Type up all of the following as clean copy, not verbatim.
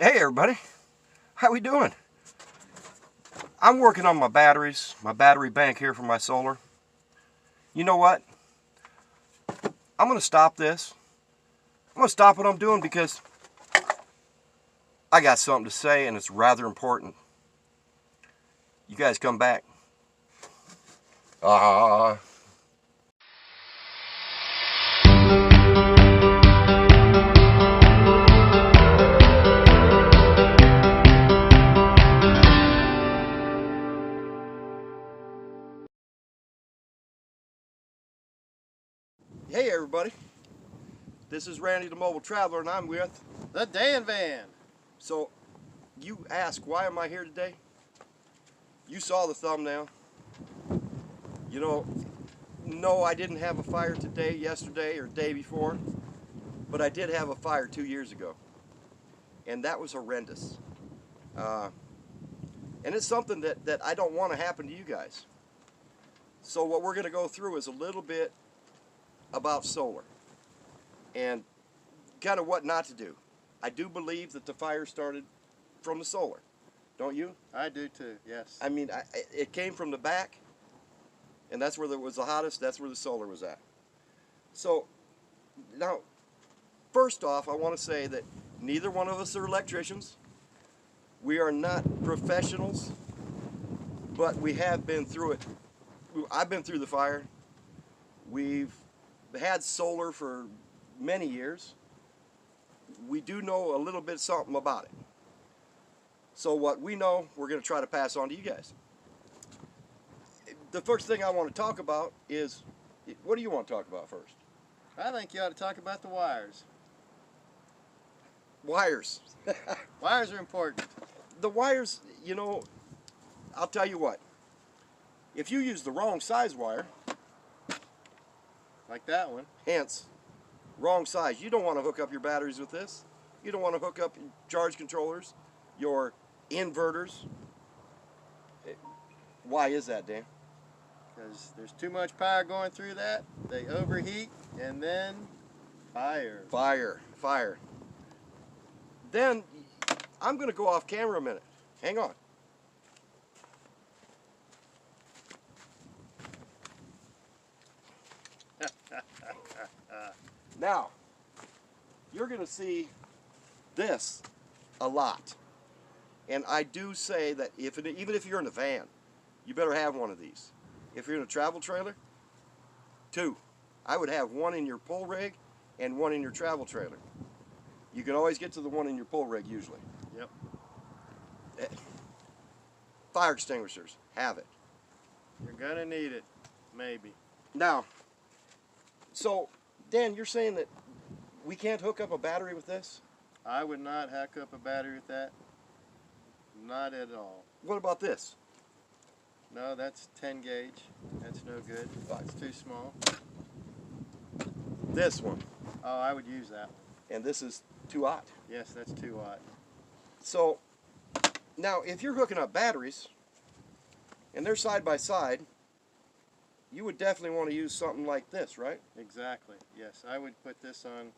Hey everybody, how we doing? I'm working on my batteries, my battery bank here for my solar. You know what? I'm going to stop this. I'm going to stop what I'm doing because I got something to say and it's rather important. You guys come back. Hey everybody, this is Randy the Mobile Traveler and I'm with The DanVan. So you ask, why am I here today? You saw the thumbnail. You know, no, I didn't have a fire today, yesterday, or day before, but I did have a fire 2 years ago, and that was horrendous. And it's something that I don't want to happen to you guys. So what we're going to go through is a little bit about solar and kind of what not to do. I do believe that the fire started from the solar, don't you? I do too, yes. I mean, it came from the back, and that's where it was the hottest, that's where the solar was at. So, now, first off, I want to say that neither one of us are electricians. We are not professionals, but we have been through it. I've been through the fire. We've had solar for many years. We do know a little bit something about it. So what we know, we're going to try to pass on to you guys. The first thing I want to talk about is, what do you want to talk about first? I think you ought to talk about the wires. Wires. Wires are important. The wires, you know, I'll tell you what. If you use the wrong size wire, like that one, hence, wrong size, you don't want to hook up your batteries with this. You don't want to hook up your charge controllers, your inverters. Why is that, Dan? because there's too much power going through that. They overheat, and then fire. Fire. Then, I'm going to go off camera a minute. Hang on. Now, you're going to see this a lot. And I do say that even if you're in a van, you better have one of these. If you're in a travel trailer, 2. I would have one in your pull rig and one in your travel trailer. You can always get to the one in your pull rig usually. Yep. Fire extinguishers, have it. You're going to need it, maybe. Now, so Dan, you're saying that we can't hook up a battery with this? I would not hack up a battery with that. Not at all. What about this? No, that's 10 gauge. That's no good. It's too small. This one. Oh, I would use that one. And this is too hot. Yes, that's too hot. So, now if you're hooking up batteries, and they're side by side, you would definitely want to use something like this, right? Exactly. Yes, I would put this on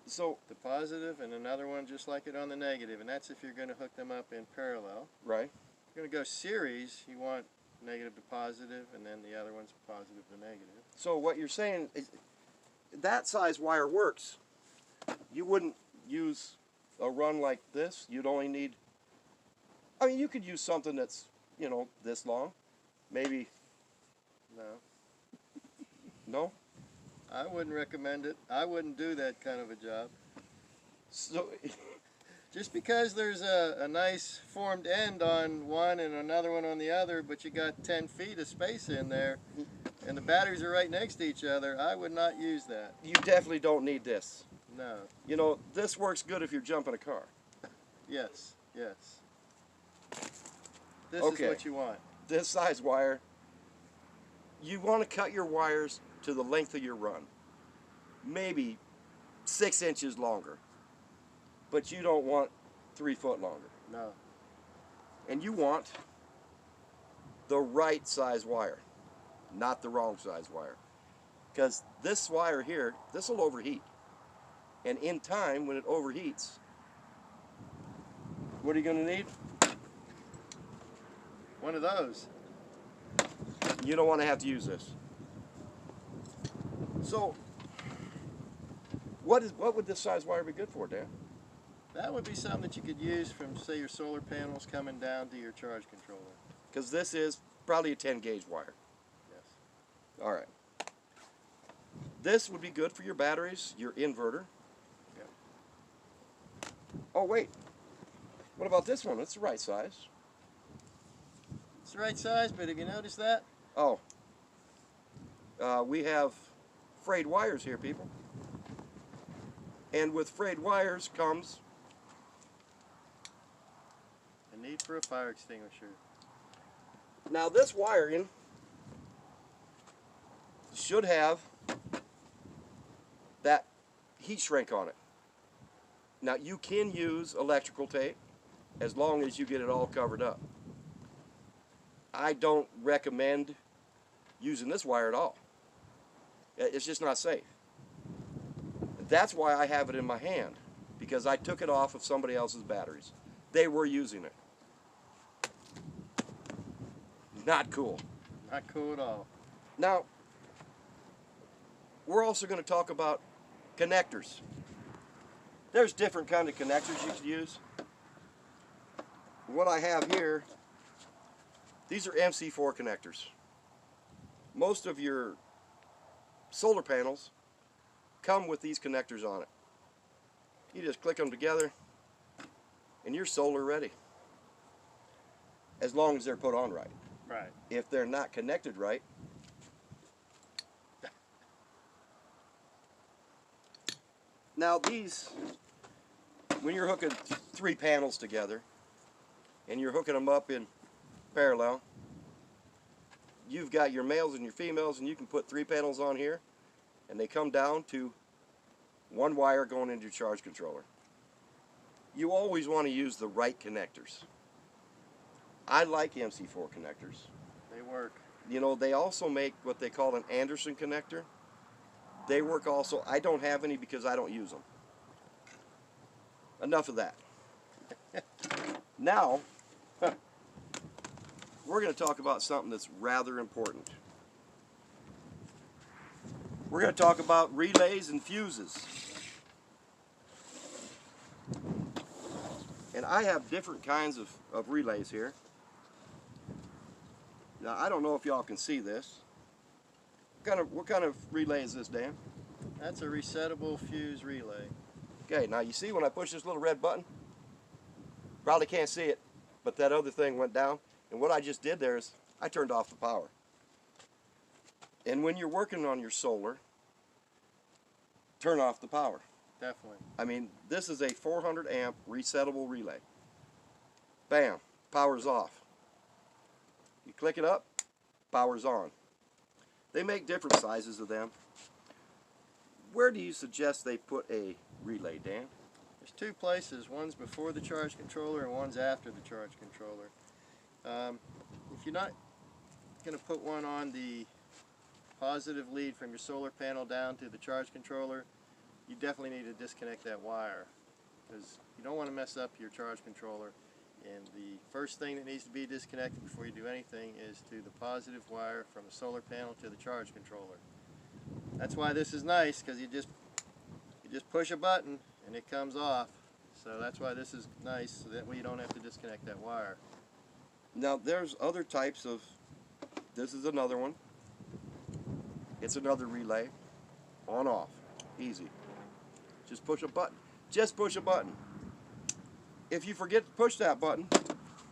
So the positive and another one just like it on the negative, and that's if you're going to hook them up in parallel. right. If you're going to go series, you want negative to positive, and then the other one's positive to negative. So what you're saying is that size wire works. You wouldn't use a run like this. You'd only need, I mean, you could use something that's, you know, this long. Maybe, No, no? I wouldn't recommend it. I wouldn't do that kind of a job. So, Just because there's a nice formed end on one and another one on the other, but you got 10 feet of space in there, and the batteries are right next to each other, I would not use that. you definitely don't need this. No. You know, this works good if you're jumping a car. Yes, yes. This Okay. is what you want. This size wire, you want to cut your wires to the length of your run. Maybe 6 inches longer. But you don't want 3 foot longer. No. And you want the right size wire, not the wrong size wire. Because this wire here, this will overheat. And in time, when it overheats, What are you going to need? One of those. You don't want to have to use this. So, what would this size wire be good for, Dan? That would be something that you could use from, say, your solar panels coming down to your charge controller. Because this is probably a 10 gauge wire. Yes. All right. This would be good for your batteries, your inverter. Yep. Oh, wait. What about this one? It's the right size. It's the right size, but have you noticed that? Oh. We have frayed wires here, people. And with frayed wires comes A need for a fire extinguisher. now this wiring should have that heat shrink on it. Now you can use electrical tape as long as you get it all covered up. I don't recommend using this wire at all. It's just not safe. That's why I have it in my hand, because I took it off of somebody else's batteries. They were using it. Not cool. Not cool at all. Now, we're also going to talk about connectors. There's different kind of connectors you could use. What I have here, these are Mc4 connectors. Most of your solar panels come with these connectors on it. You just click them together and you're solar ready. As long as they're put on right. Right. If they're not connected right, now these, when you're hooking 3 panels together and you're hooking them up in parallel, you've got your males and your females, and you can put 3 panels on here and they come down to 1 wire going into your charge controller. You always want to use the right connectors. I like Mc4 connectors. They work. You know, they also make what they call an Anderson connector. They work also. I don't have any because I don't use them. Enough of that. Now, we're going to talk about something that's rather important. We're going to talk about relays and fuses. And I have different kinds of relays here. Now, I don't know if y'all can see this. What kind of relay is this, Dan? That's a resettable fuse relay. Okay, now you see when I push this little red button? Probably can't see it, but that other thing went down. And what I just did there is I turned off the power. And when you're working on your solar, turn off the power. Definitely. I mean, this is a 400 amp resettable relay. Bam, power's off. You click it up, power's on. They make different sizes of them. Where do you suggest they put a relay, Dan? There's 2 places. One's before the charge controller and one's after the charge controller. If you're not going to put one on the positive lead from your solar panel down to the charge controller, you definitely need to disconnect that wire, because you don't want to mess up your charge controller. And the first thing that needs to be disconnected before you do anything is to the positive wire from the solar panel to the charge controller. That's why this is nice, because you just push a button and it comes off. So that's why this is nice, so that way you don't have to disconnect that wire. Now there's other types of, this is another one. It's another relay, on off, easy. Just push a button, just push a button. If you forget to push that button,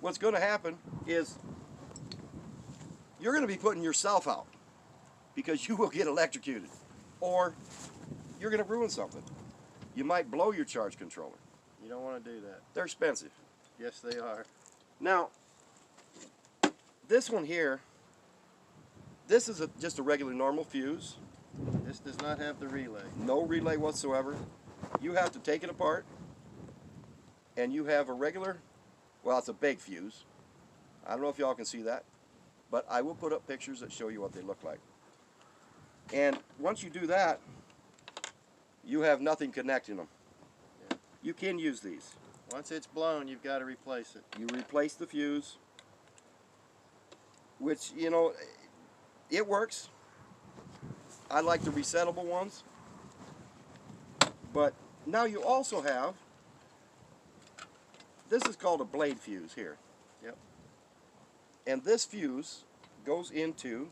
what's going to happen is you're going to be putting yourself out, because you will get electrocuted, or you're going to ruin something. You might blow your charge controller. You don't want to do that. They're expensive. Yes, they are. Now, this one here, this is just a regular normal fuse. This does not have the relay. No relay whatsoever. You have to take it apart, and you have a regular, well, it's a big fuse. I don't know if y'all can see that, but I will put up pictures that show you what they look like. And once you do that, you have nothing connecting them. Yeah. You can use these. Once it's blown, you've got to replace it. You replace the fuse, which, you know, it works. I like the resettable ones. But now you also have, this is called a blade fuse here. Yep. And this fuse goes into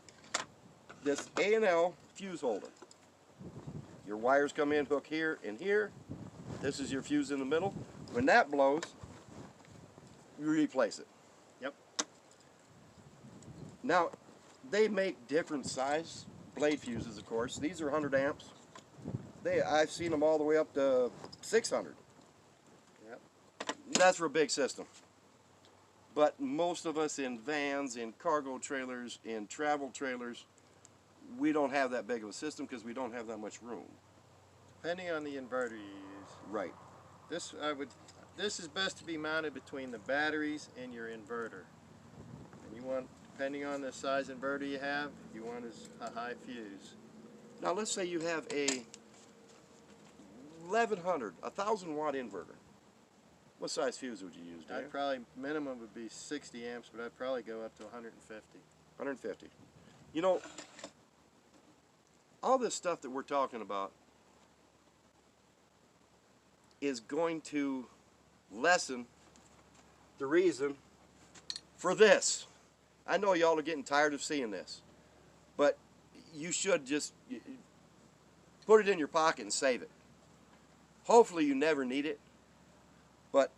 this A&L fuse holder. Your wires come in, hook here and here. This is your fuse in the middle. When that blows, you replace it. Yep. Now, they make different size blade fuses, of course. These are 100 amps. I've seen them all the way up to 600. Yep. That's for a big system. But most of us in vans, in cargo trailers, in travel trailers, we don't have that big of a system because we don't have that much room. Depending on the inverter you use. Right. This is best to be mounted between the batteries and your inverter. And you want, depending on the size inverter you have, you want a high fuse. Now let's say you have a 1,100, 1,000 watt inverter. What size fuse would you use, Dan? I'd probably, minimum would be 60 amps, but I'd probably go up to 150. 150. You know, all this stuff that we're talking about is going to lessen the reason for this. I know y'all are getting tired of seeing this, but you should just put it in your pocket and save it. Hopefully you never need it, but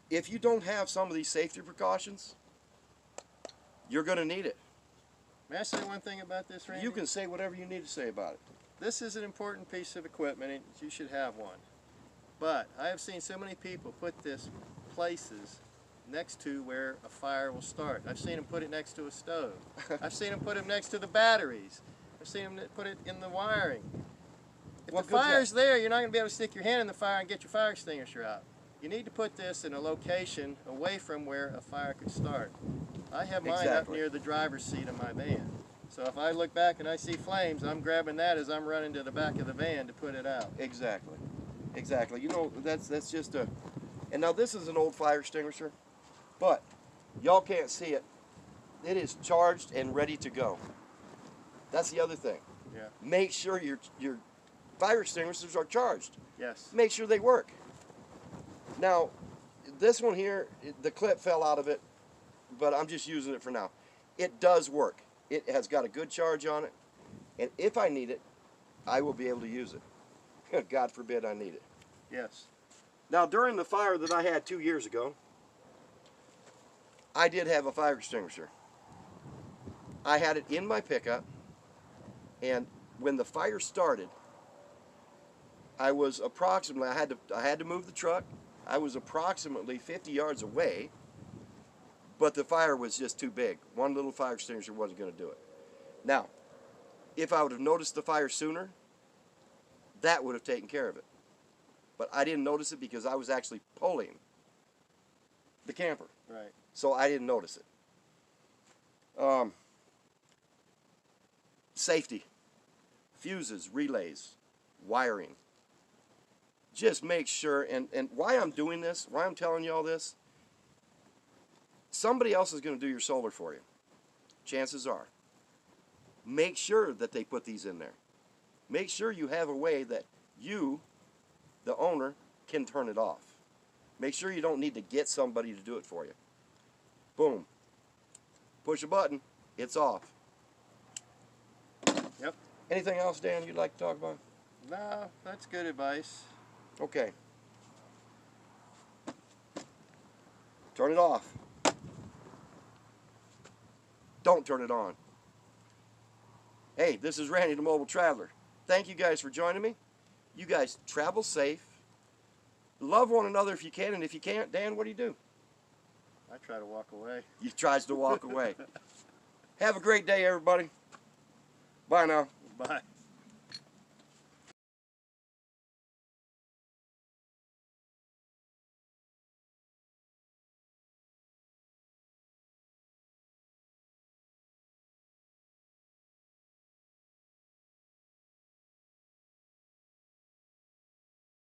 if you don't have some of these safety precautions, you're going to need it. May I say one thing about this, Randy? You can say whatever you need to say about it. This is an important piece of equipment and you should have one. But I have seen so many people put this places next to where a fire will start. I've seen them put it next to a stove. I've seen them put it next to the batteries. I've seen them put it in the wiring. If the fire's there, you're not going to be able to stick your hand in the fire and get your fire extinguisher out. You need to put this in a location away from where a fire could start. I have mine up near the driver's seat of my van. So if I look back and I see flames, I'm grabbing that as I'm running to the back of the van to put it out. Exactly. Exactly. You know, that's just a... And now this is an old fire extinguisher, but y'all can't see it. It is charged and ready to go. That's the other thing. Yeah. Make sure your fire extinguishers are charged. Yes. Make sure they work. Now, this one here, the clip fell out of it, but I'm just using it for now. It does work. It has got a good charge on it, and if I need it, I will be able to use it. God forbid I need it. Yes. Now, during the fire that I had 2 years ago, I did have a fire extinguisher. I had it in my pickup, and when the fire started, I was approximately, I had to move the truck. I was approximately 50 yards away, but the fire was just too big. One little fire extinguisher wasn't going to do it. Now, if I would have noticed the fire sooner, that would have taken care of it. But I didn't notice it because I was actually pulling the camper. Right. So I didn't notice it. Safety. Fuses, relays, wiring. Just make sure, and why I'm doing this, why I'm telling you all this, somebody else is going to do your solar for you. Chances are. Make sure that they put these in there. Make sure you have a way that you, the owner, can turn it off. Make sure you don't need to get somebody to do it for you. Boom. Push a button, it's off. Yep. Anything else, Dan, you'd like to talk about? No, that's good advice. Okay. Turn it off. Don't turn it on. Hey, this is Randy the Mobile Traveler. Thank you guys for joining me. You guys travel safe. Love one another if you can, and if you can't, Dan, what do you do? I try to walk away. He tries to walk away. Have a great day, everybody. Bye now. Bye.